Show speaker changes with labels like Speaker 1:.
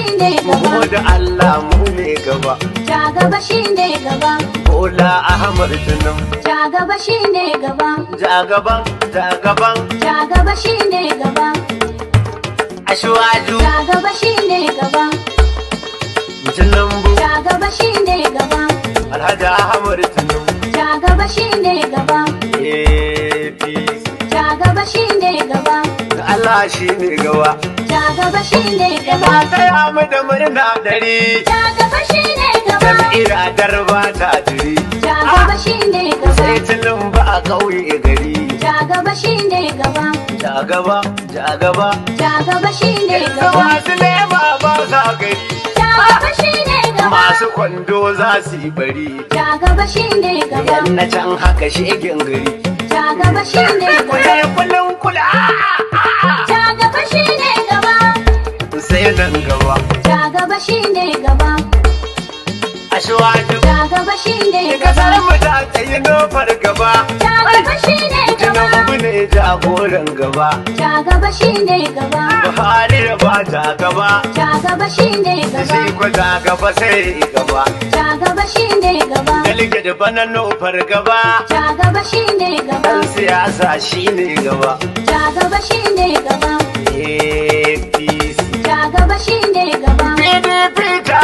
Speaker 1: shine gaba.
Speaker 2: Mu da Allah mu ne gaba.
Speaker 1: Ja gaba shine gaba.
Speaker 2: Bola Ahmad Tinubu.
Speaker 1: Ja gaba shine gaba.
Speaker 2: Ja gaban, ja gaban.
Speaker 1: Ja gaba shine gaba.
Speaker 2: Ashwaju
Speaker 1: Ja gaba shine gaba.
Speaker 2: Tinubu.
Speaker 1: Ja gaba shine gaba.
Speaker 2: Alhaji Ahmad Tinubu.
Speaker 1: Ja gaba shine gaba.
Speaker 2: APC.
Speaker 1: Ja gaba shine gaba.
Speaker 2: Allah shi ne gaba.
Speaker 1: Ja gaba shine gaba.
Speaker 2: Ina taya mu da murna dare.
Speaker 1: Ja gaba shine gaba.
Speaker 2: Jam'ira darba ta jiri.
Speaker 1: Ja gaba shine gaba.
Speaker 2: Sai Tinubu a ƙauye gari.
Speaker 1: Ja gaba shine gaba.
Speaker 2: Ja gaba, ja gaba.
Speaker 1: Ja gaba shine gaba.
Speaker 2: Masu lema ba sa gari.
Speaker 1: Ja gaba shine gaba.
Speaker 2: Masu kwando za su yi bari.
Speaker 1: Ja gaba shine gaba.
Speaker 2: Yan na can haka shegen gari.
Speaker 1: Ja gaba shine gaba.
Speaker 2: Kule kullum kula.
Speaker 1: Ja gaba shine gaba.
Speaker 2: Sai nan gaba.
Speaker 1: Ja gaba shine gaba.
Speaker 2: Ashwaju.
Speaker 1: Ja gaba shine
Speaker 2: Kasar
Speaker 1: gaba.
Speaker 2: mu ta tsaye nufar gaba.
Speaker 1: Ja gaba shine gaba.
Speaker 2: Tinubu ne jagoran gaba.
Speaker 1: Ja gaba shine gaba.
Speaker 2: Buhari da ba ta gaba.
Speaker 1: Ja gaba shine gaba.
Speaker 2: Sai ko ta gaba sai gaba.
Speaker 1: Ja gaba shine gaba.
Speaker 2: Delegate da bana nufar gaba.
Speaker 1: Ja gaba shine gaba.
Speaker 2: Dan siyasa shine gaba.
Speaker 1: Ja gaba shine gaba.
Speaker 2: APC.
Speaker 1: Ja gaba shine gaba.
Speaker 2: PDP ta